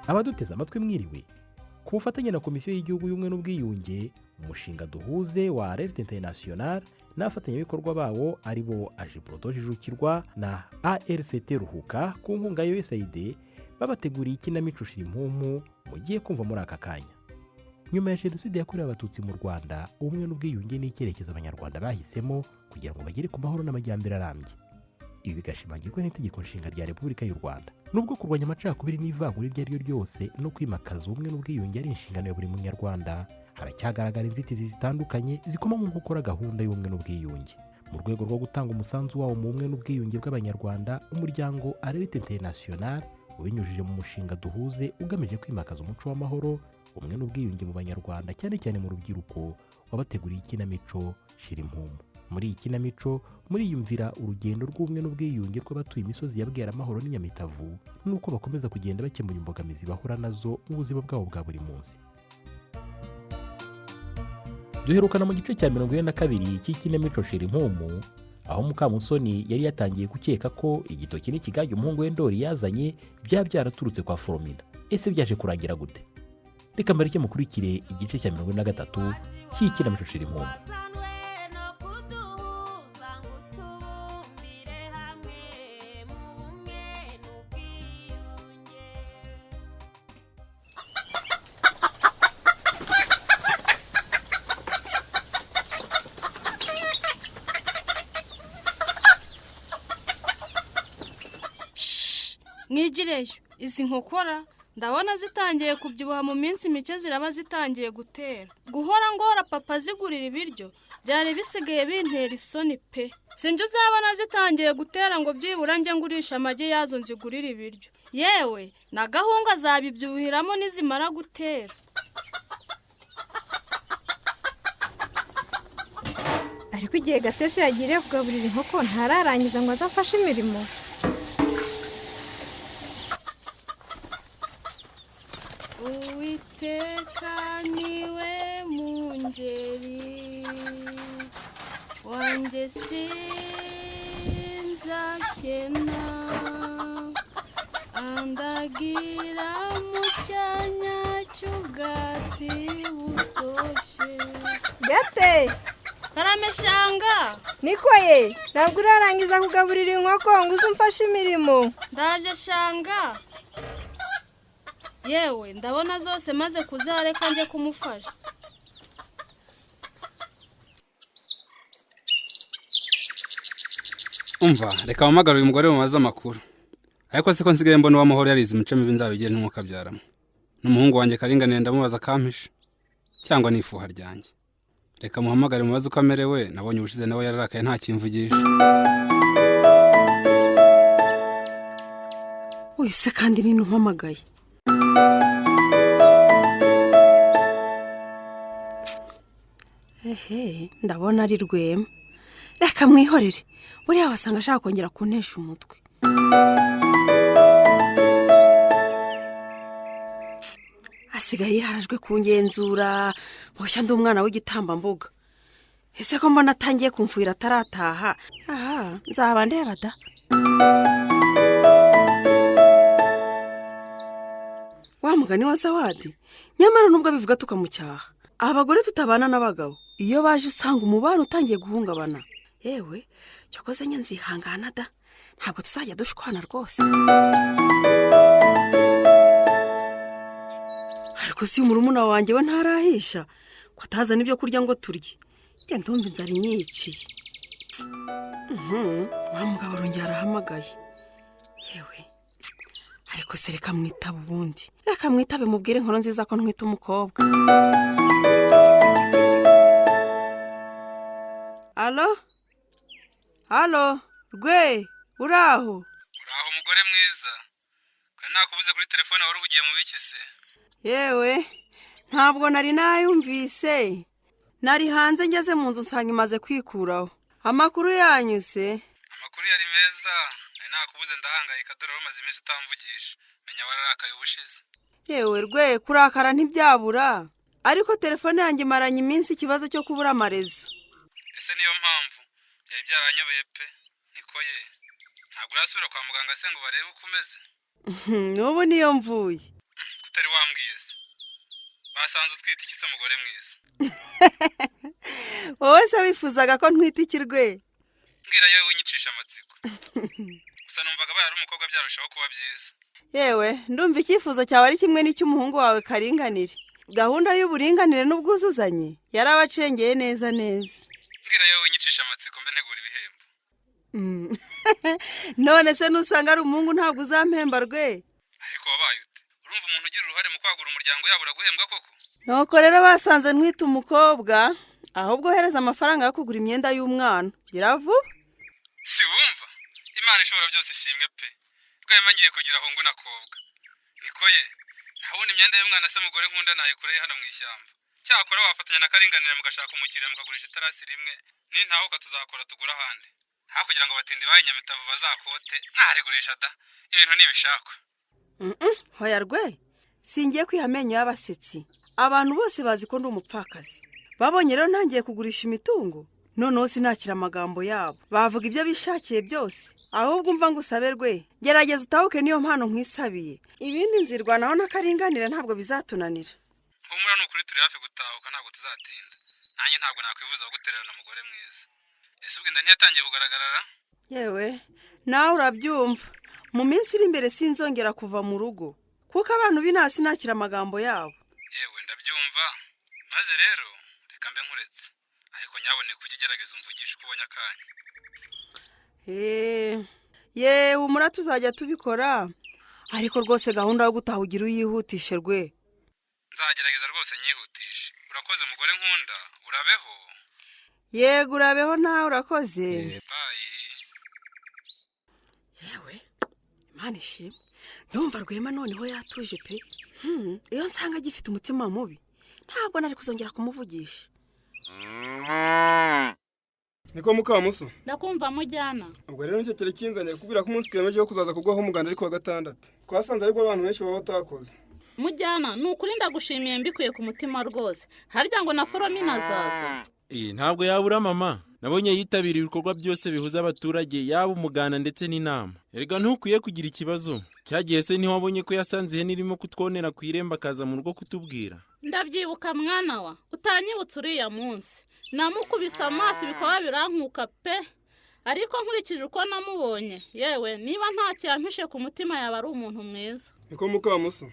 Abaduteze amatwi mwiriwe. Ku bufatanye na Komisiyo y'Igihugu y'Ubumwe n'Ubwiyunge, umushinga duhuze wa Alerte International n'abafatanyabikorwa bawo ari bo Ajiproto Jijukirwa na ARCT Ruhuka ku nkunga ya USAID babateguriye ikinamico Shirimpumu mugiye kumva muri aka kanya. Nyuma ya genocide yakorewe Abatutsi mu Rwanda, ubumwe n'ubwiyunge ni icyerekezo Abanyarwanda bahisemo kugira ngo bagere ku mahoro n'amajyambere arambye. Ibi bigashimangirwa n'itegeko nshinga rya Repubulika y'u Rwanda. Nubwo kurwanya amacakubiri n'ivangura iryo ari ryo ryose no kwimakaza ubumwe n'ubwiyunge ari inshingano ya buri munyarwanda, haracyagaragara inzitizi zitandukanye zikoma mu gukora gahunda y'ubumwe n'ubwiyunge. Mu rwego rwo gutanga umusanzu wawo mu bumwe n'ubwiyunge bw'Abanyarwanda, umuryango Alerte International ubinyujije mu mushinga duhuze ugamije kwimakaza umuco w'amahoro, ubumwe n'ubwiyunge mu Banyarwanda cyane cyane mu rubyiruko, wabateguriye ikinamico Shirimpumu. Muri iyi kinamico muriyumvira urugendo rw'ubumwe n'ubwiyunge rw'abatuye imisozi ya Bweramahoro n'Inyamitavu nuko bakomeza kugenda bakemura imbogamizi bahura nazo mu buzima bwabo bwa buri munsi. Duherukana mu gice cya 42 cy'ikinamico Shirimpumu, aho Mukamusoni yari yatangiye gukeka ko igitoki n'ikigage umuhungu we Ndori yazanye byaraturutse kwa Foromina. Ese byaje kurangira gute? Reka mbareke mukurikire igice cya 43 cy'ikinamico Shirimpumu. Mwigireyo, izi nkokora ndabona zitangiye kubyibuha mu minsi mike, ziraba zitangiye gutera. Guhora ngora papa zigurira ibiryo byari bisigaye bintera isoni pe. Sinjye uzabona zitangiye gutera ngo byibura njye ngurisha amagi yazo nzigurira ibiryo. Yewe na gahunga zabibyuhiramo nizimara gutera. Ariko igihe Gatese yagiriye kugaburira inkoko ntararangiza ngo azafashe imirimo. Uwiteka niwe mungeri wanjye sinzakena, andagira mu cyanya cy'ubwatsi butoshye. Gate! Tarameshanga! Niko ye, ntabwo urarangiza kugaburira inkoko ngo uzumfashe imirimo. Ndaje shanga. Yewe ndabona zose maze kuzareka nje kumufasha. Umva, reka mpamagara uyu mugore mumaze amakuru. Ariko siko nsigaye mbona uw'amahoro yarize imico mibi nzabigire n'umukabyaramo. N'umuhungu wanjye Karinganire ndamubaza kampisha cyangwa nifuha ryanjye. Reka muhamagare mubaze uko amerewe, nabonye ubushize nawe yararakaye nta kimvugisha. Wese kandi ni ntumpamagaye. Ndabona ari Rwema. Reka mwihorere, buriya wasanga ashaka kongera kuntesha umutwe. Asigaye yarajwe kungenzura, boshya ndi umwana w'igitambambuga. Ese ko mbona atangiye kumfuira atarataha. Nzaba ndeba da. Wa mugani wa Zawadi, nyamara nubwo bivuga tukamucyaha, abagore tutabana n'abagabo iyo baje usanga umubano utangiye guhungabana. Yewe cyokoze nye nzihangana da, ntabwo tuzajya dushwana rwose. Ariko si umurumuna wanjye we ntarahisha ko atazana ibyo kurya ngo turye. Njye ndumva inzara inyiciye. Wa mugabo arongera arahamagaye. Yewe ariko se reka mwitaba ubundi. Reka mwitabe mubwire inkuru nziza ko ntwita umukobwa. Halo, Rwe, uraho? Uraho mugore mwiza. Kandi nakubuze kuri telefone wari uvugiye mu bikise. Yewe, ntabwo nari nayumvise. Nari hanze ngeze mu nzu nsanga imaze kwikuraho. Amakuru yanyuze? Amakuru yari meza. Nakubuze ndahangayika dore rumaze iminsi utamvugisha. Menya wararakaye ubushize. Yewe Rwe, kurakara ntibyabura. Ariko telefone yanjye maranye iminsi ikibazo cyo kubura amarezo. Ese niyo mpamvu byari byaranyobeye pe. Niko ye. Ntabwo urasubira kwa muganga se ngo barebe uko umeze. N'ubu niyo mvuye. utari wambwiye se basanze utwite iki se mugore mwiza wowe se wifuzaga ko ntwite ikirwe mbwira yewe winyicisha amatsiko gusa numvaga baye ari umukobwa byarushaho kuba byiza yewe ndumva icyifuzo cyawe ari kimwe n'icy'umuhungu wawe Karinganire gahunda y'uburinganire n'ubwuzuzanye yarabacengeye neza neza mbwira yewe winyicisha amatsiko mbe ntegura ibihembo none se nusanga ari umuhungu ntabwo uzampemba rwe ariko wabaye ute urumva umuntu ugira uruhare mu kwagura umuryango yabo uraguhembwa koko nuko rero basanze ntwite umukobwa ahubwo ohereza amafaranga yo kugura imyenda y'umwana gira vuba si wumva imana ishobora byose ishimwe pe rwema ngiye kugira ahungu nakobwa niko ye ntabona imyenda y'umwana se mugore nkunda nayikoreye hano mu ishyamba cyakora wafatanya na Karinganire mugashaka umukiriya mukagurisha itarasi rimwe nintahuka tuzakora tugura ahandi aho kugira ngo abatindi baye Nyamitavu bazakote ntaregurisha da ibintu nibishakwa hoya rwe singiye kwiha amenyo y'abasetsi abantu bose bazi ko ndi umupfakazi babonye rero ntangiye kugurisha imitungo noneho sinakira amagambo yabo bavuga ibyo bishakiye byose ahubwo umva ngo usabe rwe gerageza utahuke niyo mpano nkwisabiye ibindi nzirwanaho na Karinganire ntabwo bizatunanira humura n'ukuri turi hafi gutahuka ntabwo tuzatinda nanjye ntabwo nakwifuza gutererana umugore mwiza ese ubwo inda ntiyatangiye kugaragara yewe nawe urabyumva mu minsi iri imbere sinzongera kuva mu rugo kuko abantu b'inasi nakira amagambo yabo yewe ndabyumva maze rero reka mbe nkuretse ariko nyabone kujya ugerageza umvugisha uko ubonye akanya yewe umura tuzajya tubikora ariko rwose gahunda yo gutaha ugira uyihutishe rwe nzagerageza rwose nyihutishe urakoze mugore nkunda urabeho yego urabeho nawe urakoze yewe imana ishimwe ndumva Rwema noneho yatuje pe iyo nsanga agifite umutima mubi ntabwo nari kuzongera kumuvugisha niko Mukamuso ndakumva mujyana ubwo rero nicyo cyari kinzanye kubwira ko umunsi twiyemeje wo kuzaza kugwaho umuganda ariko wa gatandatu twasanze ariko abantu benshi baba batakoze mujyana nukuri ndagushimiye mbikuye ku mutima rwose harya ngo na Foromina azaza ntabwo yabura mama nabonye yitabiriye ibikorwa byose bihuza abaturage yaba umuganda ndetse n'inama erega ntukwiye kugira ikibazo cyagiye se niho wabonye ko yasanze ihene irimo kutwonera ku irembo akaza mu rugo kutubwira ndabyibuka mwana wa utanyibutse uriya munsi namukubise amaso bikaba birankuka pe ariko nkurikije uko namubonye yewe niba nta cyampishe ku mutima yaba ari umuntu mwiza niko Mukamuso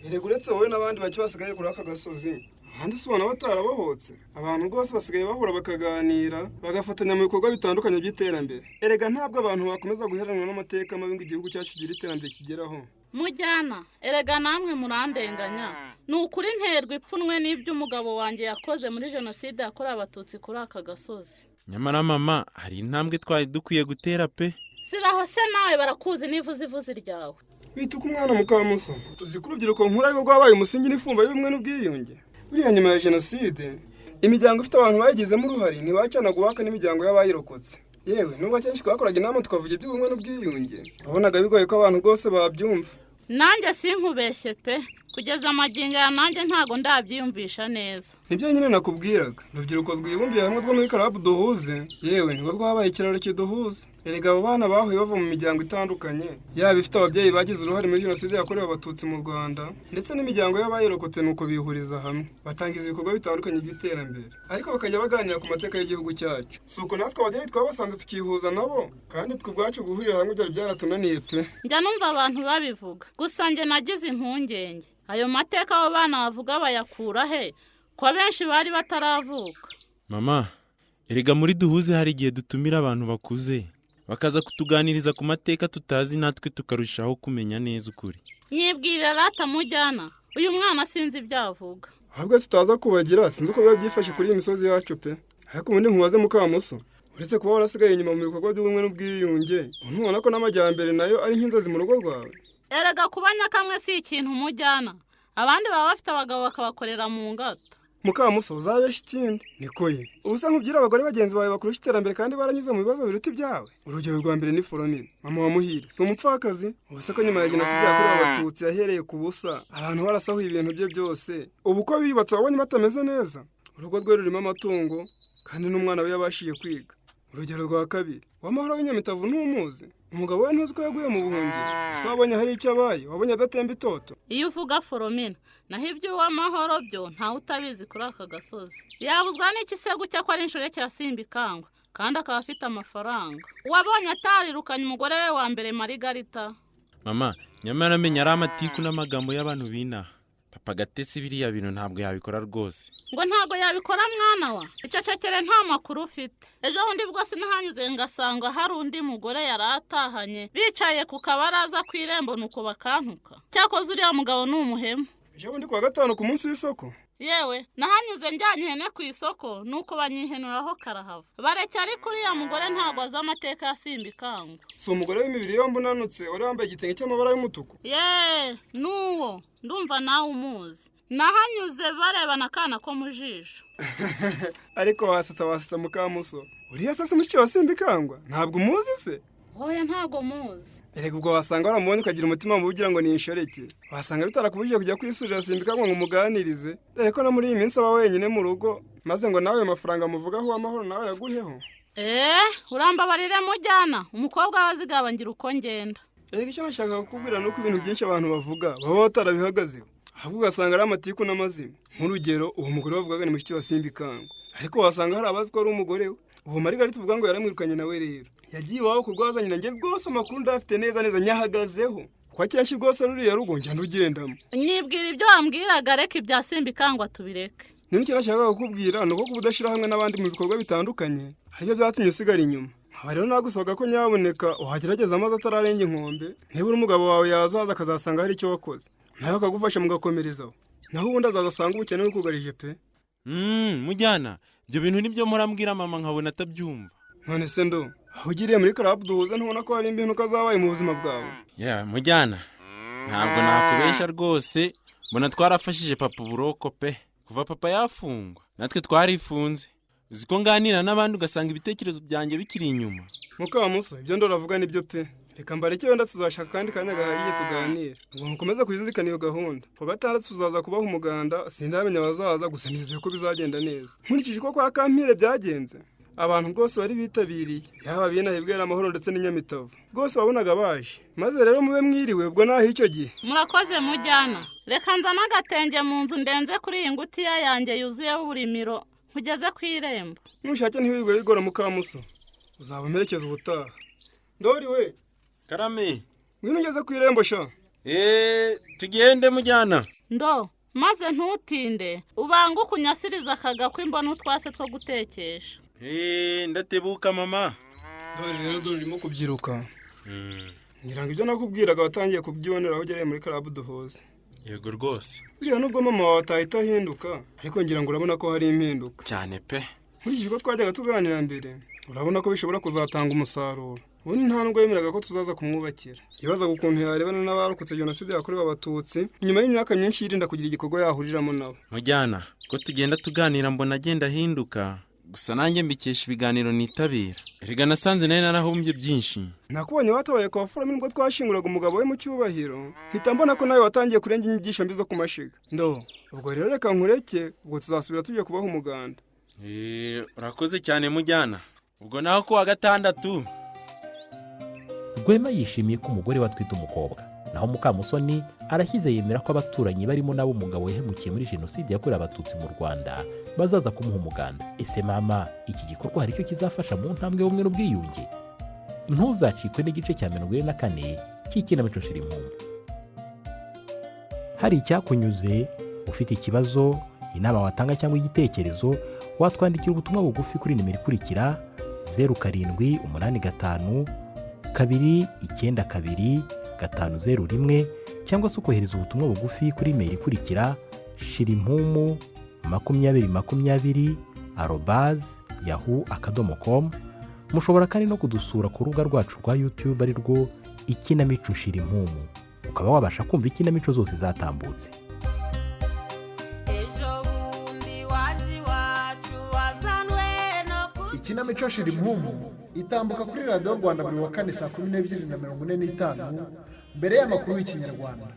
erega uretse wowe n'abandi bake basigaye kuri aka gasozi ahandi si ubona batarabohotse abantu rwose basigaye bahura bakaganira bagafatanya mu bikorwa bitandukanye by'iterambere erega ntabwo abantu bakomeza guheranwa n'amateka mabi ngo igihugu cyacu kigira iterambere kigeraho mujyana erega namwe murandenganya ni ukuri nterwa ipfunwe n'iby'umugabo wanjye yakoze muri genocide yakorewe abatutsi kuri aka gasozi nyamara mama hari intambwe twari dukwiye gutera pe sibaho se nawe barakuzi n'ivuzivuzi ryawe wituka umwana Mukamuso uzi ko urubyiruko nkuru ariko rwabaye umusingi n'ifumba y'ubumwe n'ubwiyunge buriya nyuma ya genocide imiryango ifite abantu bayigizemo uruhare ntibacana guhaka n'imiryango y'abayirokotse yewe nubwo akenshi twakoraga inama tukavuga iby'ubumwe n'ubwiyunge wabonaga bigoye ko abantu rwose babyumva nanjye sinkubeshye pe kugeza amagingo ya nanjye ntago ndabyiyumvisha neza nibyo nyine nakubwiraga urubyiruko rwibumbiye hamwe rwo muri karabu duhuze yewe nibwo rwabaye ikiraro kiduhuza erega abo bana bahuye bava mu miryango itandukanye yaba ifite ababyeyi bagize uruhare muri jenoside yakorewe abatutsi mu Rwanda ndetse n'imiryango y'abayirokotse nuko bihuriza hamwe batangiza ibikorwa bitandukanye by'iterambere ariko bakajya baganira ku mateka y'igihugu cyacu si uko natwe ababyeyi twabasanze tukihuza nabo kandi twe ubwacu guhurira hamwe byari byaratunaniye pe njya numva abantu babivuga gusa njye nagize impungenge ayo mateka abo bana bavuga bayakura he ko benshi bari bataravuka mama erega muri duhuze hari igihe dutumira abantu bakuze bakaza kutuganiriza ku mateka tutazi natwe tukarushaho kumenya neza ukuri nyibwirira rata mujyana uyu mwana sinzi ibyo avuga ahubwo tutaza kubagira sinzi uko biba byifashe kuri iyi misozi yacu pe ariko ubundi nkubaze Mukamuso uretse kuba warasigaye inyuma mu bikorwa by'ubumwe n'ubwiyunge ntubona ko n'amajyambere nayo ari nk'inzozi mu rugo rwawe erega kuba nyakamwe si ikintu mujyana abandi baba bafite abagabo bakabakorera mu ngata Mukamuso uzabeshya ikindi niko ye ubusa nkubwira abagore bagenzi bawe bakurusha iterambere kandi baranyuze mu bibazo biruta ibyawe urugero rwa mbere ni Foromina mama wa Muhire si umupfakazi ubusa ko nyuma ya jenoside yakorewe abatutsi yahereye ku busa abantu barasahuye ibintu bye byose ubu ko bibatse wabonye batameze neza urugo rwe rurimo amatungo kandi n'umwana we yabashiye kwiga urugero rwa kabiri w'amahoro w'inyamitavu ntumuzi umugabo we ntuzi ko yaguye mu buhungiro ese wabonye hari icyo abaye wabonye adatemba itoto. Iyo uvuga Foromina naho iby'uw'amahoro byo ntawe utabizi kuri aka gasozi yabuzwa n'iki se gutya ko ari inshoreke yasimba ikangwa kandi akaba afite amafaranga. Wabonye atarirukanye umugore we wa mbere Marigarita. Mama nyamara amenya ari amatiku n'amagambo y'abantu binaha. Papa Gatesi biriya bintu ntabwo yabikora rwose. Ngo ntabwo yabikora mwana wa icecekere nta makuru ufite. Ejo bundi bwose nahanyuze ngasanga hari undi mugore yaratahanye bicaye ku kabaraza kw'irembo nuko bakantuka. Cyakoze uriya mugabo ni umuhemu. Ejo bundi kuwa gatanu ku munsi w'isoko yewe nahanyuze njyanye ihene ku isoko nuko banyihenuraho karahava. Bareke ari kuri ya mugore ntabwo azi amateka yasimba ikangwa. Si umugore w'imibiri yombi unanutse wari wambaye igitenge cy'amabara y'umutuku. Nuwo ndumva nawe umuzi. Nahanyuze barebana akana ko mu jisho. Ariko wasetsa Mukamuso. Uriya sasa mushiki wasimba ikangwa ntabwo umuzi se? Oya ntago muzi. Erega ubwo wasanga waramubonye ukagira umutima mubi ugira ngo ni inshoreke. Wasanga bitarakubujije kujya kwisurira simba ikangwa ngo umuganirize. Dore ko no muri iyi minsi aba wenyine mu rugo maze ngo nawe amafaranga muvugaho amahoro nawe yaguheho. Urambabarire mujyana umukobwa wazigabangira uko ngenda. Erega icyo nashaka kukubwira nuko ibintu byinshi abantu bavuga baba batarabihagazeho. Ahubwo ugasanga ari amatiku n'amazima. Nk'urugero uwo mugore bavugaga ni mushiki wasimba ikangwa. Ariko wasanga hari abazi ko ari umugore we. Uwo Marigarita tuvuga ngo yaramwirukanye nawe rero. Yagiye iwabo kurwaza nyina njye rwose amakuru ndafite neza nyahagazeho. Kwa cyashyi rwose ruriya rugo njya ntugendamo. Nyibwira ibyo wambwiraga reka ibya simba ikangwa tubireke. N'icyo nashaka kukubwira nuko kubudashira hamwe n'abandi mu bikorwa bitandukanye. Haribyo byatumye usigara inyuma. Aba rero nagusabwa ko nyaboneka uhagerageza amazi atararenga inkombe. Niba umugabo wawe yazaza akazasanga hari icyo wakoze. Nawe akagufasha mugakomerezaho. Naho ubundi azasanga ubukene bukugarije pe. Mujyana ibyo bintu nibyo murambwira mama nkabona atabyumva. None se ndo aho ugiriye muri club duhuza ntubona ko hari ibintu kazabaye mu buzima bwawe. Mujyana ntabwo nakubesha rwose mbona twarafashije papa buroko pe kuva papa yafungwa natwe twarifunze. Uziko nganira n'abandi ugasanga ibitekerezo byanjye bikiri inyuma. Mukamuso ibyo ndoravuga nibyo pe. Reka mbareke wenda tuzashaka kandi kanya gahaye tuganira. Ngo mukomeze kuzizirikana iyo gahunda. Ku gatandatu tuzaza kubaho umuganda sindamenya abazaza gusa nizeye ko bizagenda neza. Nkurikije ko kwa Kampire byagenze. Abantu bwose bari bitabiriye yaba binahibwera amahoro ndetse n'inyamitavu. Bwose babonaga baje. Maze rero mube mwiriwe ubwo naho icyo gihe. Murakoze mujyana. Reka nzana agatenge mu nzu ndenze kuri iyi ngutiya yanjye yuzuye uburimiro. Kugeze ku irembo. Nushake ntiwirwe bigora Mukamuso. Uzaba merekeza ubutaha. Ndori we. Karame. Ngwino ugeze ku irembo sha. Tugende mujyana. Ndo maze ntutinde. Ubanguka unyasiriza akagakwa imbona utwase two gutekesha. Ndatebuka mama. Ndori rero urimo kubyiruka. Ngira ngo ibyo nakubwiraga watangiye kubyibonera aho ugereye muri club duhuza. Yego rwose. Buriya nubwo mama wawe atahita ahinduka ariko ngira ngo urabona ko hari impinduka. Cyane pe. Nkurikije ko twajyaga tuganira mbere urabona ko bishobora kuzatanga umusaruro. Ubundi nta nubwo yemeraga ko tuzaza kumwubakira. Yibaza ukuntu yarebana n'abarokotse genocide yakorewe abatutsi nyuma y'imyaka myinshi yirinda kugira igikorwa yahuriramo nabo. Mujyana ko tugenda tuganira mbona agenda ahinduka. Gusa nanjye mbikesha ibiganiro nitabira. Erega nasanze nayo narahumbye byinshi. Nakubonye watabaye kwa Foromina ubwo twashinguraga umugabo we mu cyubahiro. Mpita mbona ko nawe watangiye kurenga inyigisho mbi zo kumashiga. Ubwo rero reka nkureke ubwo tuzasubira tujye kubaho umuganda. Urakoze cyane mujyana. Ubwo naho ku wa gatandatu. Rwema yishimiye ko umugore we atwite umukobwa. Naho Mukamusoni arashyize yemera ko abaturanyi barimo nabo umugabo yahemukiye muri genocide yakorewe abatutsi mu Rwanda bazaza kumuha umuganda. Ese mama iki gikorwa hari icyo kizafasha mu ntambwe y'ubumwe n'ubwiyunge? Ntuzacikwe n'igice cya 44 cy'Ikinamico Shirimpumu. Hari icyakunyuze, ufite ikibazo, inama watanga cyangwa igitekerezo, watwandikira ubutumwa bugufi kuri nimero ikurikira 0785 292 501 cyangwa se ukohereza ubutumwa bugufi kuri email ikurikira shirimpumu2020@yahoo.com. Mushobora kandi no kudusura ku rubuga rwacu rwa YouTube ari rwo Ikinamico Shirimpumu. Ukaba wabasha kumva ikinamico zose zatambutse. Ikinamico Shirimpumu itambuka kuri Radio Rwanda buri wa kane saa 12:45 mbere y'amakuru y'Ikinyarwanda.